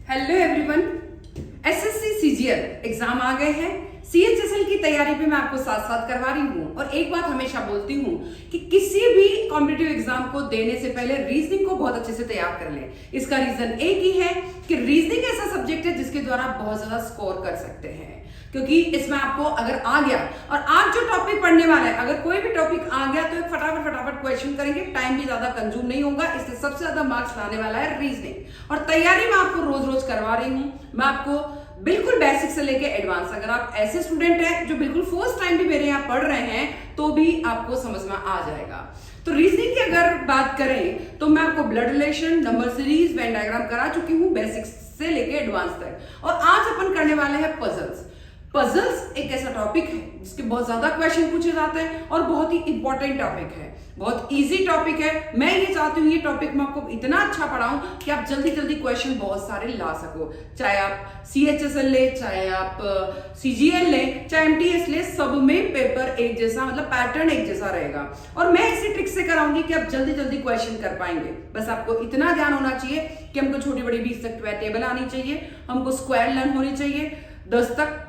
Hello everyone. SSC CGL exam आ गए हैं। सीएचएसएल की तैयारी भी मैं आपको साथ साथ करवा रही हूँ और एक बात हमेशा बोलती हूँ कि किसी भी कॉम्पिटिटिव एग्जाम को देने से पहले रीजनिंग को बहुत अच्छे से तैयार कर लें। इसका रीजन एक ही है कि रीजनिंग ऐसा सब्जेक्ट है जिसके द्वारा आप बहुत ज्यादा स्कोर कर सकते हैं, क्योंकि इसमें आपको अगर आ गया और आज जो टॉपिक पढ़ने वाला है, अगर कोई भी टॉपिक आ गया तो फटाफट क्वेश्चन करेंगे, टाइम भी ज्यादा कंज्यूम नहीं होगा, इससे सबसे ज्यादा मार्क्स लाने वाला है रीजनिंग। और तैयारी मैं आपको रोज रोज करवा रही हूँ, मैं आपको बिल्कुल बेसिक से लेके एडवांस। अगर आप ऐसे स्टूडेंट हैं जो बिल्कुल फर्स्ट टाइम भी मेरे यहाँ पढ़ रहे हैं तो भी आपको समझ में आ जाएगा। तो रीजनिंग की अगर बात करें तो मैं आपको blood relation, number series, Venn diagram करा चुकी हूँ बेसिक से लेके एडवांस तक। और आज अपन करने वाले हैं पजल्स। पजल्स एक ऐसा टॉपिक है जिसके बहुत ज्यादा क्वेश्चन पूछे जाते हैं और बहुत ही इंपॉर्टेंट टॉपिक है, बहुत इजी टॉपिक है। मैं ये चाहती हूँ ये टॉपिक मैं आपको इतना अच्छा पढ़ाऊं कि आप जल्दी जल्दी क्वेश्चन बहुत सारे ला सको, चाहे आप सीएचएसएल ले, चाहे आप सीजीएल ले, चाहे एमटीएस ले, सब में पेपर एक जैसा, मतलब पैटर्न एक जैसा रहेगा। और मैं इसी ट्रिक से कराऊंगी कि आप जल्दी जल्दी क्वेश्चन कर पाएंगे। बस आपको इतना ज्ञान होना चाहिए कि हमको छोटी बड़ी 20 तक टेबल आनी चाहिए, हमको स्क्वायर लर्न होनी चाहिए, 10 तक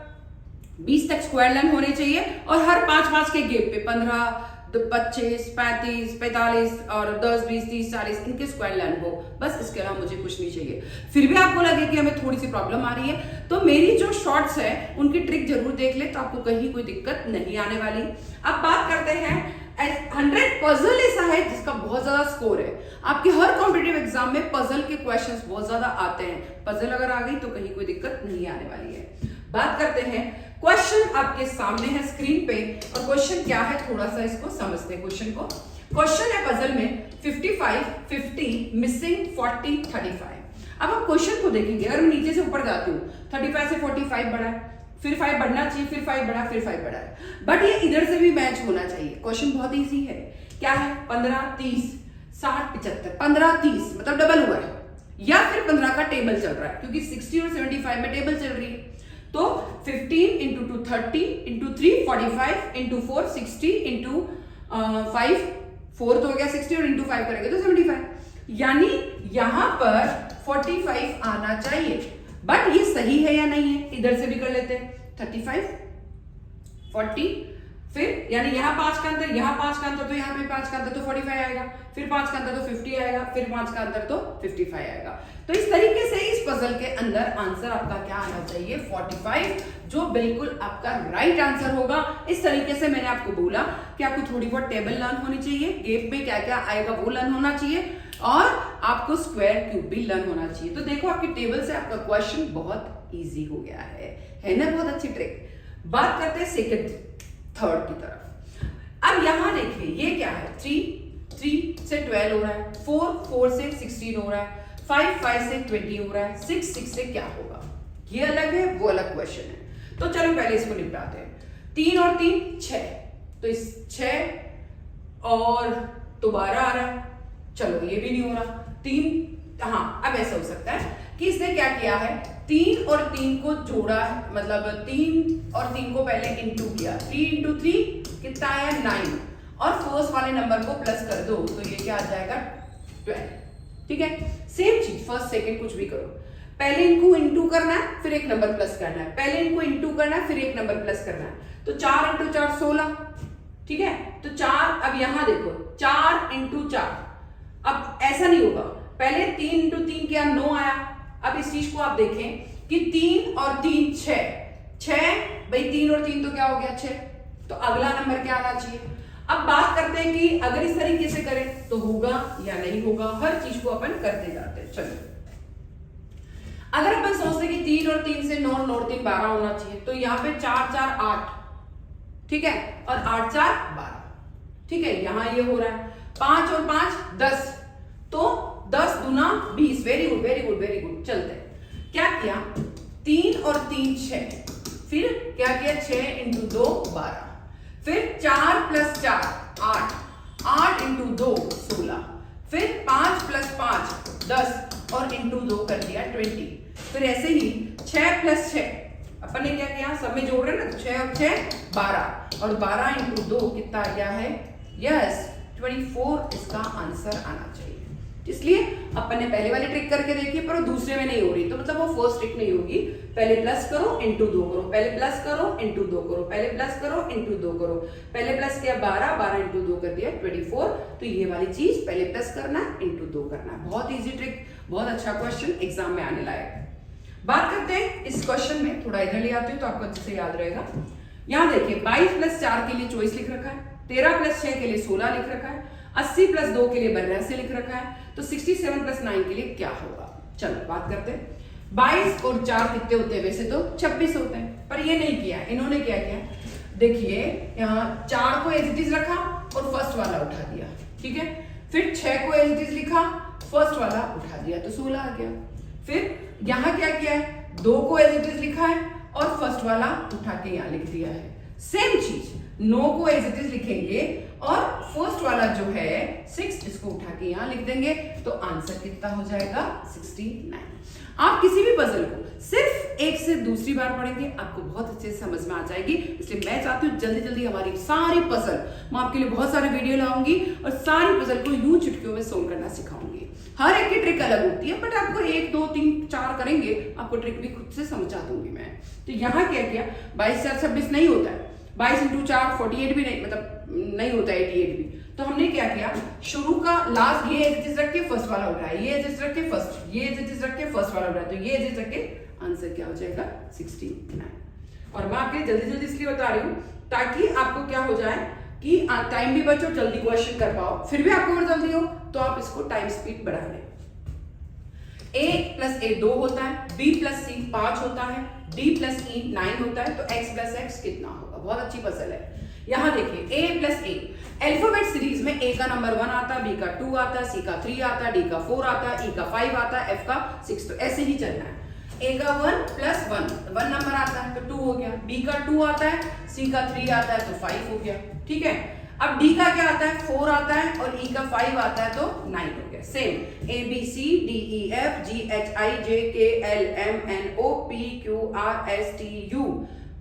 20 तक स्क्वायर लर्न होने चाहिए, और हर 5-5 के गेप पे 15, 25, 35, 45 और 10, 20, 30, 40 इनके स्क्वायर लर्न हो। बस इसके अलावा मुझे कुछ नहीं चाहिए। फिर भी आपको लगे कि हमें थोड़ी सी प्रॉब्लम आ रही है तो मेरी जो शॉर्ट्स है उनकी ट्रिक जरूर देख ले, तो आपको कहीं कोई दिक्कत नहीं आने वाली। अब बात करते हैं 100 पजल ऐसा है जिसका बहुत ज्यादा स्कोर है। आपके हर कॉम्पिटिटिव एग्जाम में पजल के क्वेश्चंस बहुत ज्यादा आते हैं। पजल अगर आ गई तो कहीं कोई दिक्कत नहीं आने वाली है। बात करते हैं, क्वेश्चन आपके सामने है स्क्रीन पे, और क्वेश्चन क्या है थोड़ा सा इसको समझते हैं क्वेश्चन को। क्वेश्चन है पजल में 55, 50, मिसिंग 40, 35। अब हम क्वेश्चन को देखेंगे। अगर मैं नीचे से ऊपर जाती हूँ, 35 से 45 बढ़ा है, फिर 5 बढ़ना चाहिए, फिर 5 बढ़ा, फिर 5 बढ़ा है, बट ये इधर से भी मैच होना चाहिए। क्वेश्चन बहुत ईजी है। क्या है? 15, 30, 60, 75। 15, 30 मतलब डबल हुआ है, या फिर 15 का टेबल चल रहा है, क्योंकि 60 और 75 में टेबल चल रही है। तो 15 इंटू 2 30, इंटू 3 45, इंटू 4 60, इंटू 5 4 तो हो गया 60, और इंटू 5 करेंगे तो 75। यानी यहां पर 45 आना चाहिए, बट ये सही है या नहीं है इधर से भी कर लेते हैं। 35, 40, फिर यानी यहाँ 5 का अंतर, यहाँ 5 का अंतर, तो यहाँ पे 5 का अंतर तो 45 आएगा, फिर 5 का अंतर तो 50 आएगा, फिर 5 का अंतर तो 55 आएगा। तो इस तरीके से इस पजल के अंदर आंसर आपका क्या आना चाहिए? 45, जो बिल्कुल आपका राइट आंसर होगा। इस तरीके से मैंने आपको बोला कि आपको थोड़ी बहुत टेबल लर्न होनी चाहिए, गेप में क्या क्या आएगा वो लर्न होना चाहिए, और आपको स्क्वायर क्यूब भी लर्न होना चाहिए। तो देखो आपकी टेबल से आपका क्वेश्चन बहुत ईजी हो गया है ना? बहुत अच्छी ट्रिक। बात करते हैं सेकेंड थर्ड की तरफ। अब यहां देखिए ये क्या है? 3 से 12 हो रहा है, 4 से 16 हो रहा है, 5 से 20 हो रहा है, 6 से क्या होगा? ये अलग है, वो अलग क्वेश्चन है। तो चलो पहले इसको निपटाते हैं। 3 और 3 6, तो इस 6 और तो 12 आ रहा है। चलो ये भी नहीं हो रहा। 3, हाँ अब ऐसा हो सकता है कि इसने क्या किया है, 3 और 3 को जोड़ा है, मतलब 3 और 3 को पहले इंटू किया। 3 इंटू 3 कितना आया? 9, और फर्स्ट वाले नंबर को प्लस कर दो तो ये क्या आ जाएगा? 12। ठीक है, सेम चीज फर्स्ट सेकंड कुछ भी करो, पहले इनको इंटू करना है, फिर एक नंबर प्लस करना है, पहले इनको इंटू करना है, फिर एक नंबर प्लस करना है। तो 4 इंटू 4 16। ठीक है, तो 4, अब यहां देखो 4 इंटू 4, अब ऐसा नहीं होगा, पहले 3 इंटू 3 क्या? 9 आया। अब इस चीज को आप देखें कि 3 और 3 6 भाई, 3 और 3 तो क्या हो गया? 6। तो अगला नंबर क्या आना चाहिए? अब बात करते हैं कि अगर इस तरीके से करें तो होगा या नहीं होगा, हर चीज को अपन करते जाते हैं। चलो अगर अपन सोचते हैं कि 3 और 3 से 9 और 3 12 होना चाहिए, तो यहाँ पे 4 4 8, ठीक है, और 8 4 12, ठीक है, यहां ये हो रहा है। 5 और 5 10, तो 10 दूना 20। Very good very good very good. चलते हैं, क्या किया? 3 और 3 6, फिर क्या किया? 6 इंटू 2 12, फिर 4 प्लस 4 8, 8 इंटू 2 16, फिर 5 प्लस 5 10, और इंटू 2 कर दिया 20। फिर ऐसे ही 6 प्लस 6, अपन ने क्या किया? सब में जोड़ रहे हैं ना, 6 और 6 12, और 12 इंटू 2 कितना आ गया है? यस 24 इसका आंसर आना चाहिए। इसलिए अपन ने पहले वाली ट्रिक करके देखी पर दूसरे में नहीं हो रही, तो मतलब वो फर्स्ट ट्रिक नहीं होगी। पहले प्लस करो इंटू 2 करो, पहले प्लस करो इंटू 2 करो, पहले प्लस करो इंटू 2 करो, पहले प्लस किया 12, 12 इंटू 2 कर दिया 24। तो ये वाली चीज पहले प्लस करना है इंटू 2 करना है। बहुत ईजी ट्रिक, बहुत अच्छा क्वेश्चन, एग्जाम में आने लायक। बात करते हैं इस क्वेश्चन में, थोड़ा इधर ले आते हो तो आपको अच्छे से याद रहेगा। यहाँ देखिए 22 प्लस 4 के लिए 24 लिख रखा है, 13 प्लस 6 के लिए 16 लिख रखा है, 80 प्लस 2 के लिए 82 लिख रखा है, तो 67 प्लस 9 के लिए क्या होगा। चलो बात करते हैं। 22 और 4 कितने होते हैं, वैसे तो 26 होते हैं, पर ये नहीं किया, इन्होंने क्या किया, देखिए यहाँ 4 को एज इट इज रखा और फर्स्ट वाला उठा दिया, ठीक है। फिर 6 को एज इट इज लिखा, फर्स्ट वाला उठा दिया तो 16 आ गया। फिर यहाँ क्या किया है, 2 को एज इट इज लिखा है और फर्स्ट वाला उठा के यहाँ लिख दिया है। सेम चीज 9 को एज इट इज लिखेंगे और फर्स्ट वाला जो है 6 इसको उठा के यहां लिख देंगे, तो आंसर कितना हो जाएगा 69। आप किसी भी पजल को सिर्फ एक से दूसरी बार पढ़ेंगे आपको बहुत अच्छे से समझ में आ जाएगी। इसलिए मैं चाहती हूँ जल्दी जल्दी हमारी सारी पजल, मैं आपके लिए बहुत सारे वीडियो लाऊंगी और सारी पजल को यूं चुटकियों में सोल्व करना सिखाऊंगी। हर एक की ट्रिक अलग होती है, बट आपको 1 2 3 4 करेंगे आपको ट्रिक भी खुद से समझा दूंगी मैं। तो यहाँ क्या किया, 22 4 26 नहीं होता है, 22 इंटू 4 48 भी नहीं, मतलब नहीं होता है 88 भी। तो हमने क्या किया, शुरू का लास्ट ये एज रख के फर्स्ट वाला उठाया, ये एज रख के फर्स्ट, ये एज रख के फर्स्ट वाला उठाया, तो ये एज रख के आंसर क्या हो जाएगा 69। और मैं आपके जल्दी जल्दी इसलिए बता रही हूँ ताकि आपको क्या हो जाए कि टाइम भी बचो, जल्दी क्वेश्चन कर पाओ। फिर भी आपको अगर जल्दी हो तो आप इसको टाइम स्पीड बढ़ा लें। a प्लस ए 2 होता है, b प्लस सी 5 होता है, d प्लस ई 9 होता है, तो x प्लस x कितना होगा। बहुत अच्छी पजल है। यहां देखिए a plus A, alphabet series में a का नंबर 1 आता है, b का 2 आता है, c का 3 आता है, d का 4 आता है, e का 5 आता है, f का 6, तो ऐसे ही चलना है। a का 1 प्लस 1 नंबर आता है तो 2 हो गया, b का 2 आता है, c का 3 आता है तो 5 हो गया, ठीक है। अब d का क्या आता है 4 आता है और e का 5 आता है तो 9 हो गया। Same a b c d e f g h i j k l m n o p q r s t u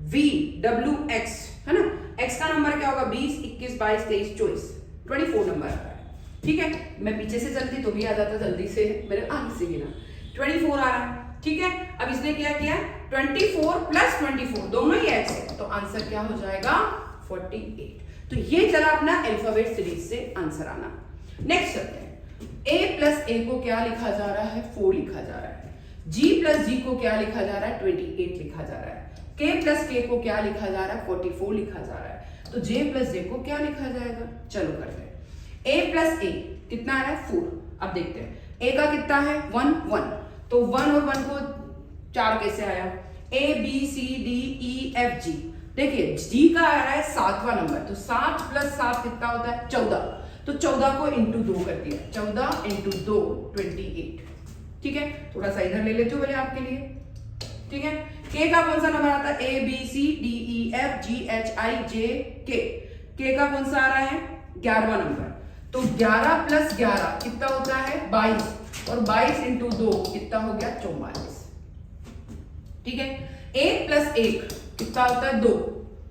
v w x, है ना। x का नंबर क्या होगा 20 21 22 23 24 24 नंबर आता है, ठीक है। मैं पीछे से चलती तो भी आ जाता, जल्दी से मेरे आगे से गिना 24 आ रहा है, ठीक है। अब इसने क्या किया 24 प्लस 24 दोनों ही x है, तो आंसर क्या हो जाएगा 48। तो ये चला अपना अल्फाबेट सीरीज से आंसर आना। नेक्स्ट चलते हैं। a प्लस ए को क्या लिखा जा रहा है 4 लिखा जा रहा है, g प्लस जी को क्या लिखा जा रहा है 28 लिखा जा रहा है, k प्लस के को क्या लिखा जा रहा है 44 लिखा जा रहा है, तो j प्लस j को क्या लिखा जाएगा। चलो करते हैं। a प्लस ए कितना आ रहा है 4। अब देखते हैं a का कितना है 1 1, तो 1 और 1 को 4 कैसे आया, a b c d e f g। देखिए g का आ रहा है 7वां नंबर, तो 7 प्लस 7 कितना होता है 14, तो 14 को इंटू 2 कर दिया, 14 इंटू 2 28, ठीक है। थोड़ा सा इधर ले लेते हो पहले आपके लिए, ठीक है। k का कौन सा नंबर आता है a b c d e f g h i j k, k का कौन सा आ रहा है 11वां नंबर, तो 11 प्लस 11 कितना होता है 22 और 22 इंटू 2 कितना हो गया 44, ठीक है। 1 प्लस 1 कितना होता है 2,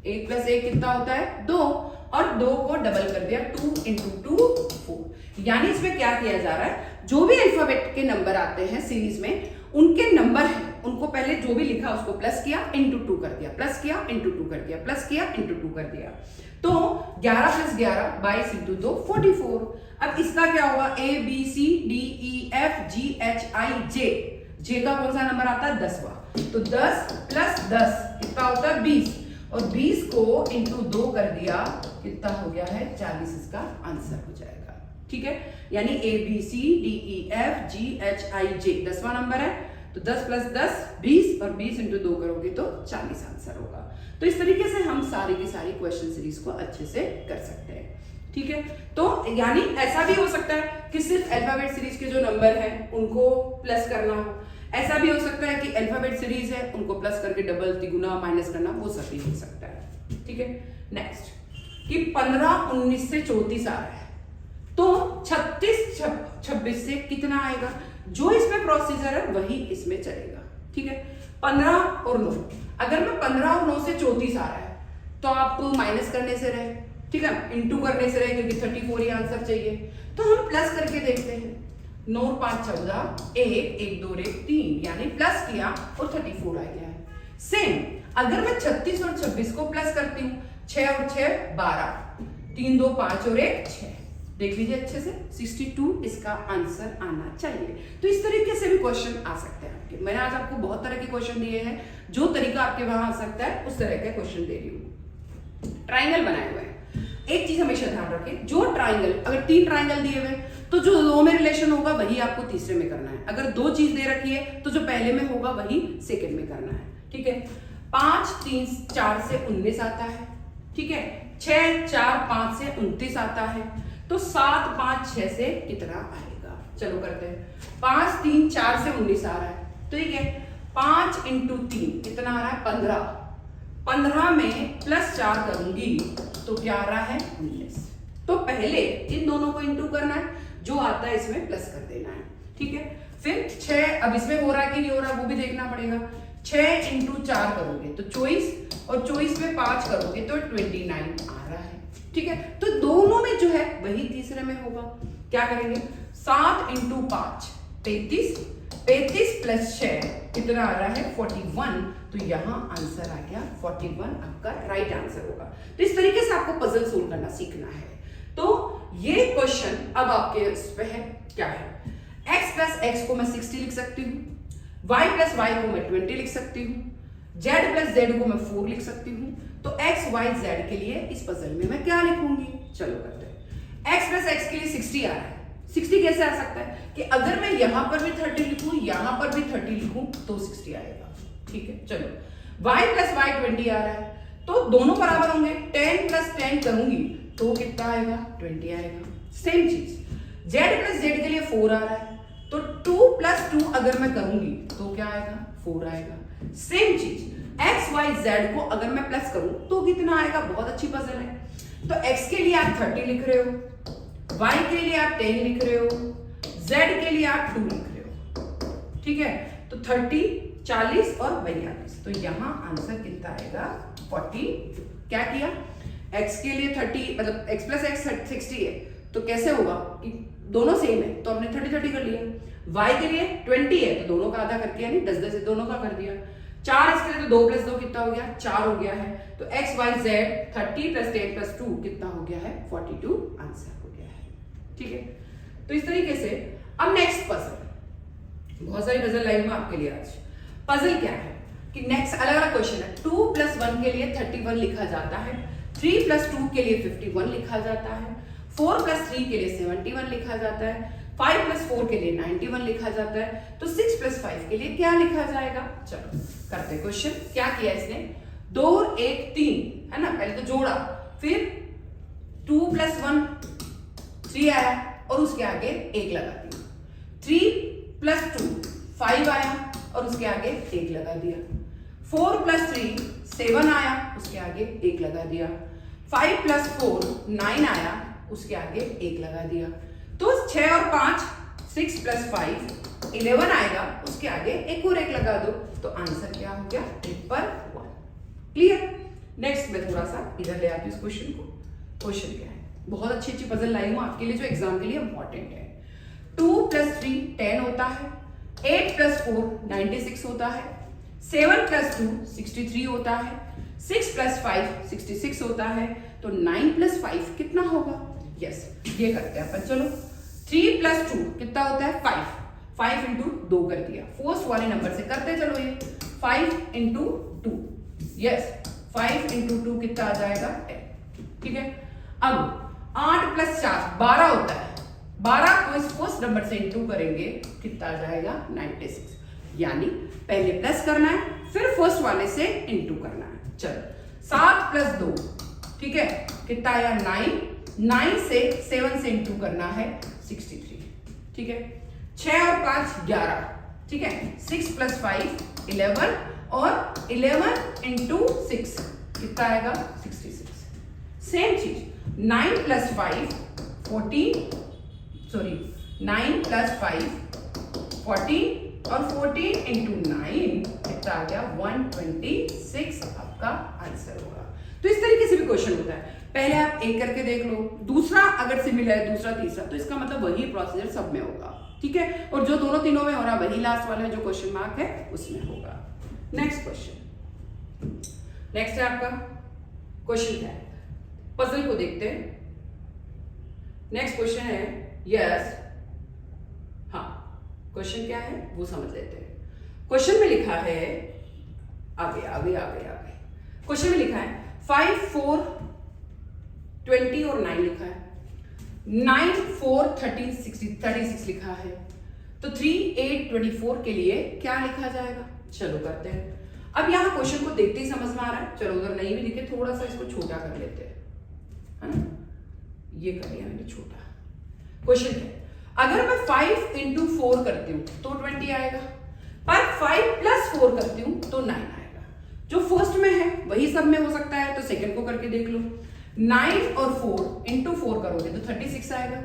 1 प्लस 1 कितना होता है 2 और 2 को डबल कर दिया 2 इंटू 2 4। यानी इसमें क्या किया जा रहा है, जो भी अल्फाबेट के नंबर आते हैं सीरीज में उनके नंबर हैं उनको पहले जो भी लिखा उसको प्लस किया इंटू 2 कर दिया, प्लस किया इंटू 2 कर दिया, प्लस किया इंटू 2 कर दिया, तो 11 प्लस 11 22 इंटू 2 44। अब इसका क्या होगा a b c d e f g h i j, j का कौन सा नंबर आता है 10वां, तो 10 प्लस 10 कितना होता है 20 और 20 को इंटू 2 कर दिया कितना हो गया है 40, इसका आंसर हो जाएगा, ठीक है। यानी a b c d e f g h i j 10वां नंबर है, तो 10 प्लस 10 20 और 20 इंटू 2 करोगे तो 40 आंसर होगा। तो इस तरीके से हम सारी की सारी क्वेश्चन सीरीज को अच्छे से कर सकते हैं, ठीक है। तो यानी ऐसा भी हो सकता है कि सिर्फ अल्फाबेट सीरीज के जो नंबर हैं उनको प्लस करना हो, ऐसा भी हो सकता है कि अल्फाबेट सीरीज है उनको प्लस करके डबल तिगुना माइनस करना, वो सब भी हो सकता है, ठीक है। नेक्स्ट कि 15 19 से 34 आ रहा है, तो 36 26 से कितना आएगा, जो इसमें प्रोसीजर है वही इसमें चलेगा, ठीक है। 15 और 9, अगर मैं 15 और 9 से 34 आ रहा है तो आप माइनस करने से रहे, ठीक है, इंटू करने से रहे क्योंकि 34 ही आंसर चाहिए, तो हम प्लस करके देखते हैं। 9 5 14 1 1 2 1 3 यानी प्लस किया और 34 आ गया है। सेम अगर मैं 36 और 26 को प्लस करती हूँ, 6 और 6 12, 3 2 5 और 1 6, देख लीजिए अच्छे से 62 इसका आंसर आना चाहिए। तो इस तरीके से भी क्वेश्चन आ सकते हैं आपके। मैंने आज आपको बहुत तरह के क्वेश्चन दिए हैं, जो तरीका आपके वहां आ सकता है उस तरह के क्वेश्चन दे रही हूँ। ट्राइंगल बनाए हुए हैं, एक चीज हमेशा ध्यान रखें, जो ट्राइंगल अगर 3 ट्राइंगल दिए हुए तो जो 2 में रिलेशन होगा वही आपको तीसरे में करना है। अगर 2 चीज दे रखी है तो जो पहले में होगा वही सेकंड में करना है। ठीक है, 5 3 4 से 19 आता है। ठीक है, 6 4 5 से 29 आता है। तो 7 5 6 से कितना आएगा? चलो करते हैं। 5 3 4 से 19 आ रहा है। ठीक है, 5 × 3 कितना आ रहा है? 15। 15 में प्लस 4 करूंगी तो क्या आ रहा है? 19। तो पहले इन दोनों को इंटू करना है, जो आता है इसमें प्लस कर देना है। ठीक है, फिर 6, अब इसमें हो रहा है कि नहीं हो रहा वो भी देखना पड़ेगा। 6 × 4 करोगे तो 24, और 24 में 5 करोगे तो 29 आ रहा है। ठीक है, तो दोनों में जो है वही तीसरे में होगा। क्या करेंगे? 7 × 5 35, 35 प्लस 6 कितना आ रहा है? 41। तो यहां आंसर आ गया 41, आपका राइट आंसर होगा। तो इस तरीके से आपको पजल सोल्व करना सीखना है। तो ये क्वेश्चन अब आपके इस पे है, क्या है? x प्लस एक्स को मैं 60 लिख सकती हूँ, y प्लस वाई को मैं 20 लिख सकती हूँ, z प्लस जेड को मैं 4 लिख सकती हूँ। तो x y z के लिए इस पजल में मैं क्या लिखूंगी? चलो करते हैं। x प्लस एक्स के लिए 60 आ रहा है। 60 कैसे आ सकता है कि अगर मैं यहां पर भी 30 लिखूं, यहां पर भी 30 लिखूं तो 60 आएगा। ठीक है, चलो y प्लस वाई 20 आ रहा है, तो दोनों बराबर होंगे। 10 प्लस 10 करूंगी तो कितना आएगा? 20 आएगा। सेम चीज z प्लस जेड के लिए 4 आ रहा है, तो 2 प्लस 2 अगर मैं करूंगी तो क्या आएगा? 4 आएगा। सेम चीज x y z को अगर मैं प्लस करूं तो कितना आएगा? बहुत अच्छी पजल है। तो x के लिए आप 30 लिख रहे हो, y के लिए आप 10 लिख रहे हो, z के लिए आप 2 लिख रहे हो। ठीक है, तो 30 40 और 42, तो यहां आंसर कितना आएगा? 40। क्या किया? x के लिए 30, मतलब x प्लस एक्स 60 है, तो कैसे होगा कि दोनों सेम है तो हमने 30 30 कर लिया। y के लिए 20 है तो दोनों का आधा करके यानी 10 10 दोनों का कर दिया। 4 इसके लिए तो 2 प्लस 2 कितना हो गया? 4 हो गया है। तो x y z 30 plus 10 plus 2 कितना हो गया है? 42 आंसर हो गया है। ठीक है, तो इस तरीके से अब नेक्स्ट पजल, बहुत सारी पजल लाइन में आपके लिए आज। पजल क्या है कि नेक्स्ट अलग अलग क्वेश्चन है। 2 प्लस 1 के लिए 31 लिखा जाता है, 3 प्लस 2 के लिए 51 लिखा जाता है, 4 प्लस 3 के लिए 71 लिखा जाता है, 5 प्लस 4 के लिए 91 लिखा जाता है। तो 6 प्लस 5 के लिए क्या लिखा जाएगा? चलो करते क्वेश्चन। क्या किया इसने? 2 और 1 3 है ना, पहले तो जोड़ा, फिर 2 प्लस 1 3 आया और उसके आगे 1 लगा दिया। 3 प्लस 2 5 आया और उसके आगे 1 लगा दिया। 4 प्लस 3 7 आया, उसके आगे 1 लगा दिया। 5 प्लस 4 9 आया, उसके आगे 1 लगा दिया। तो 6 और 5 6 प्लस 5 11 आएगा, उसके आगे 1 और 1 लगा दो, तो आंसर क्या हो गया? 1। क्लियर? नेक्स्ट मैं थोड़ा सा इधर ले आती हूँ इस क्वेश्चन को। क्वेश्चन क्या है? बहुत अच्छी अच्छी पजल लाई हूं आपके लिए जो एग्जाम के लिए इंपॉर्टेंट है। 2 प्लस 3 10 होता है, 8 प्लस 4 96 होता है, 7 प्लस 2 63 होता है, 6 प्लस 5 66 होता है। तो 9 प्लस 5 कितना होगा? यस, ये करते हैं अपन। चलो 3 प्लस 2 कितना होता है? 5 इंटू 2 कर दिया। फर्स्ट वाले नंबर से करते चलो, ये 5 इंटू 2, यस 5 इंटू 2 कितना आ जाएगा? 10। ठीक है, अब 8 प्लस 4 12 होता है, 12 को इस फर्स्ट नंबर से इंटू करेंगे कितना आ जाएगा? 96। यानी पहले प्लस करना है फिर फर्स्ट वाले से इंटू करना है। चलो 7 प्लस 2, ठीक है, कितना आया? 9 से 7 से इंटू करना है 63। ठीक है, 6 और 5 11, ठीक है, 6 प्लस 5 11 और 11 इंटू 6 कितना आएगा? 66। सेम चीज 9 प्लस 5 14, सॉरी 9 प्लस 5 14 और 14 इंटू 9 कितना आ गया? 126 आपका आंसर होगा। तो इस तरीके से भी क्वेश्चन होता है। पहले आप एक करके देख लो, दूसरा अगर सिमिलर है, दूसरा तीसरा, तो इसका मतलब वही प्रोसीजर सब में होगा। ठीक है, और जो दोनों तीनों में हो रहा वही लास्ट वाला जो क्वेश्चन मार्क है उसमें होगा। नेक्स्ट क्वेश्चन, नेक्स्ट है आपका क्वेश्चन क्या है, पजल को देखते हैं। नेक्स्ट क्वेश्चन है यस, हाँ क्वेश्चन क्या है वो समझ लेते हैं। क्वेश्चन में लिखा है, आगे आगे आगे आगे, क्वेश्चन में लिखा है 5, 4, 20 और 9 लिखा है, 9, 4, 13, 36 लिखा है, तो 3, 8, 24 के लिए क्या लिखा जाएगा। चलो करते हैं। अब यहां क्वेश्चन को देखते ही समझ में आ रहा है, चलो उधर नहीं भी लिखे थोड़ा सा इसको छोटा कर लेते हैं, है ना, ये कर लिया मैंने छोटा। क्वेश्चन है अगर मैं 5 into 4 करती हूं तो 20 आएगा, पर 5 plus 4 करती हूं तो 9 आएगा। जो फर्स्ट में है वही सब में हो सकता है, तो सेकंड को करके देख लो। 9 और 4 into 4 करोगे तो 36 आएगा,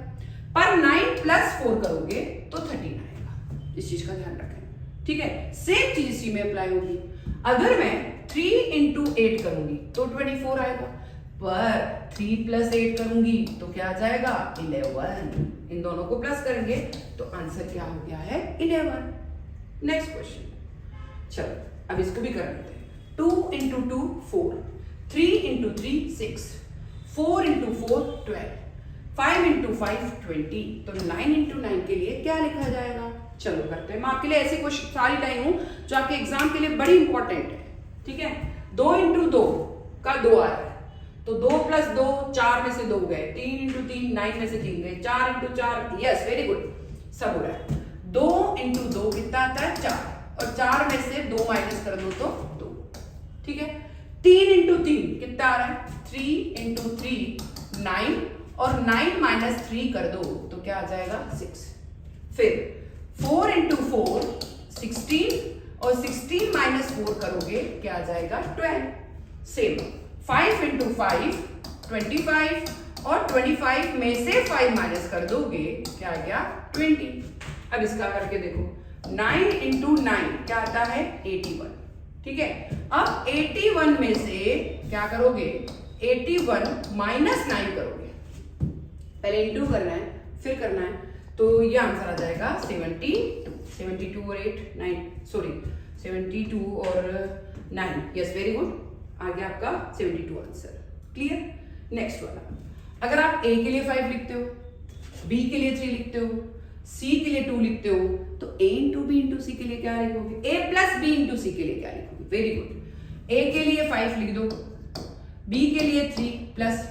पर 9 plus 4 करोगे तो 13 आएगा। इस चीज का ध्यान रखें, ठीक है। सेम चीज इसी में अप्लाई होगी। अगर मैं 3 into 8 करूंगी तो 24 आएगा, पर 3 plus 8 करूंगी तो क्या आ जाएगा 11। इन दोनों को प्लस करेंगे तो आंसर क्या हो गया है 11। नेक्स्ट क्वेश्चन, चलो अब इसको भी कर लेते हैं। 2 into 2 4, 3 into 3 6, 4 into 4 12, 5 into 5 20, तो 9 into 9 के लिए क्या लिखा जाएगा। चलो करते हैं। मैं आपके लिए ऐसी क्वेश्चन सारी लाई हूं जो आपके एग्जाम के लिए बड़ी इंपॉर्टेंट है, ठीक है। 2 into 2 का 2 आ रहा है, तो 2 plus 2 4 में से 2 गए, 3 into 3 9 में से 3 गए, 4 into 4 यस वेरी गुड सब हो रहा है। 2 into 2 कितना आता है 4, और 4 में से 2 माइनस कर दो तो 2, ठीक है। 3 into 3 कितना आ रहा है 3 into 3 9, और 9 minus 3 कर दो तो क्या आ जाएगा 6। फिर 4 into 4 16, और 16 minus 4 करोगे क्या आ जाएगा 12। सेम 5 into 5 25, और 25 में से 5 माइनस कर दोगे क्या आ गया 20। अब इसका करके देखो 9 into 9 क्या आता है 81, ठीक है। अब 81 में से क्या करोगे 81 minus 9 करोगे, पहले इंटू करना है फिर करना है, तो ये आंसर आ जाएगा 72 और 8 9 सॉरी 72 और 9 यस वेरी गुड, आ गया आपका 72 आंसर। क्लियर। नेक्स्ट वाला, अगर आप ए के लिए 5 लिखते हो, बी के लिए 3 लिखते हो, सी के लिए 2 लिखते हो, तो a इंटू बी इंटू सी के लिए क्या लिखोगे, a प्लस बी इंटू सी के लिए क्या लिखोगे। Very good. a के लिए 5 लिख दो, b के लिए 3 प्लस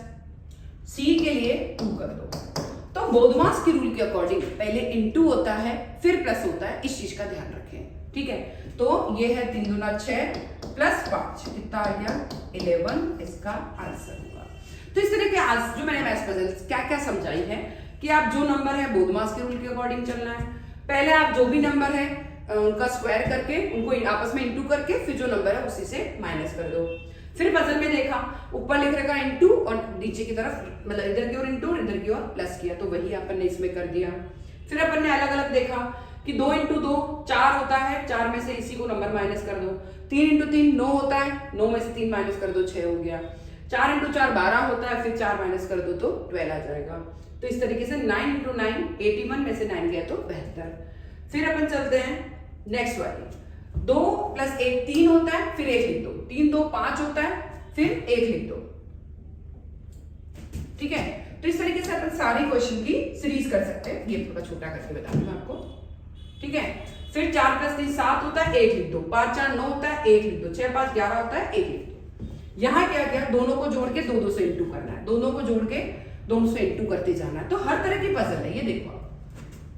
c के लिए 2 कर दो। तो बोधमास के रूल के अकॉर्डिंग पहले इंटू होता है फिर प्लस होता है, इस चीज का ध्यान रखें, ठीक है। तो ये है 3 दूना 6 प्लस 5 कितना आ गया 11, इसका आंसर होगा। तो इस तरह के आज जो मैंने मैथ्स पजल्स क्या क्या समझाई है कि आप जो नंबर है बोधमास के रूल के अकॉर्डिंग चलना है। पहले आप जो भी नंबर है उनका स्क्वायर करके उनको आपस में इंटू करके फिर जो नंबर है उसी से माइनस कर दो। फिर पजल में देखा ऊपर लिख रखा इंटू और नीचे की तरफ मतलब इधर की ओर इंटू इधर की ओर प्लस किया, तो वही अपन ने इसमें कर दिया। फिर अपन ने अलग अलग देखा कि 2 into 2 4 होता है, 4 में से इसी को नंबर माइनस कर दो। 3 into 3 9 होता है, 9 में से 3 माइनस कर दो 6 हो गया। 4 into 4 12 होता है, फिर 4 माइनस कर दो तो 12 आ जाएगा। तो इस तरीके से 9 into 9 81 में से 9 गया तो 72। फिर अपन चलते हैं नेक्स्ट वाली, 2 प्लस 1 3 होता है, फिर 1 लिख दो, 3 2 5 होता है, फिर 1 लिख दो, ठीक है। तो इस तरीके से अपन सारी क्वेश्चन की सीरीज कर सकते हैं। ये थोड़ा छोटा करके बता दूं आपको, ठीक है। फिर 4 प्लस 3 7 होता है, 1 लिख दो, 5 4 9 होता है, 1 लिख दो, 6 5 11 होता है, 1 लिख दो। यहां क्या क्या दोनों को जोड़ के 2 2 से इंटू करना है, दोनों को जोड़ के दोनों से इंटू करते जाना है। तो हर तरह की पजल है ये, देखो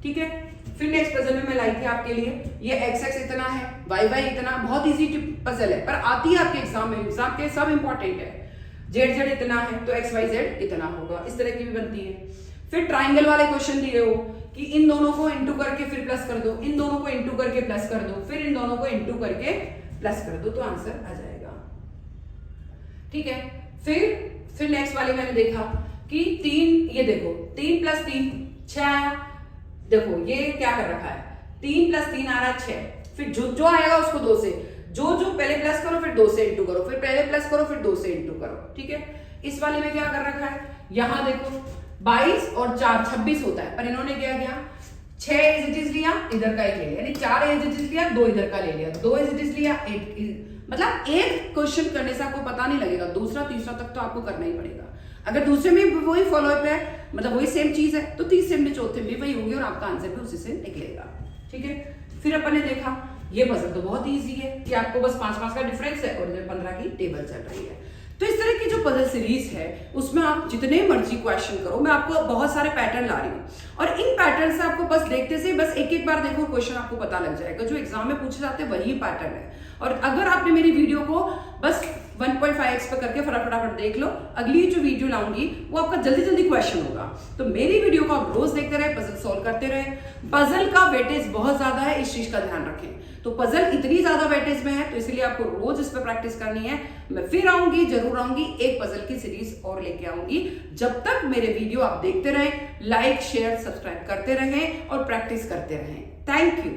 ठीक है। फिर नेक्स्ट पजल में मैं लाई थी आपके लिए, ये x x इतना है, y y इतना, बहुत इजी पजल है पर आती है आपके एग्जाम में, एग्जाम के सब इंपॉर्टेंट है। z z इतना है तो x y z इतना होगा, इस तरह की भी बनती है। फिर ट्राइंगल वाले क्वेश्चन दिए हो कि इन दोनों को इंटू करके फिर प्लस कर दो, इन दोनों को इंटू करके प्लस कर दो, फिर इन दोनों को इंटू करके प्लस कर दो, तो आंसर आ जाएगा, ठीक है। फिर नेक्स्ट वाले मैंने देखा कि 3, ये देखो 3 प्लस 3 6, देखो ये क्या कर रखा है 3 प्लस 3 आ रहा है 6, फिर जो आएगा उसको 2 से जो पहले प्लस करो फिर 2 से इंटू करो, फिर पहले प्लस करो फिर 2 से इंटू करो, ठीक है। इस वाले में क्या कर रखा है, यहां देखो 22 और 4 26 होता है, पर इन्होंने क्या किया 6 एज इट इज लिया, इधर का एक ले लिया, यानी 4 एज इट इज लिया, 2 इधर का ले लिया, 2 एज इट इज लिया, मतलब एक क्वेश्चन करने से आपको पता नहीं लगेगा, दूसरा तीसरा तक तो आपको करना ही पड़ेगा। अगर दूसरे में वही फॉलोअप है, मतलब वही सेम चीज है, तो तीसरे में चौथे में वही होगी और आपका आंसर भी उसी से निकलेगा। ठीक है, फिर अपन ने देखा ये पजल तो बहुत ईजी है कि आपको बस 5-5 का डिफरेंस है और इधर 15 की टेबल चल रही है। तो इस तरह की जो पजल सीरीज है उसमें आप जितने मर्जी क्वेश्चन करो, मैं आपको बहुत सारे पैटर्न ला रही हूँ और इन पैटर्न से आपको बस देखते से बस एक बार देखो क्वेश्चन आपको पता लग जाएगा। जो एग्जाम में पूछे जाते हैं वही पैटर्न है। और अगर आपने मेरी वीडियो को बस 1.5x पे करके फटाफट देख लो, अगली जो वीडियो लाऊंगी वो आपका जल्दी जल्दी क्वेश्चन होगा। तो मेरी वीडियो को आप रोज देखते रहे, पजल सॉल्व करते रहे। पजल का वेटेज बहुत ज्यादा है, इस चीज का ध्यान रखें। तो पजल इतनी ज्यादा वेटेज में है तो इसलिए आपको रोज इस पर प्रैक्टिस करनी है। मैं फिर आऊंगी, जरूर आऊंगी, एक पजल की सीरीज और लेके आऊंगी। जब तक मेरे वीडियो आप देखते रहें, लाइक शेयर सब्सक्राइब करते रहें और प्रैक्टिस करते रहें। Thank you.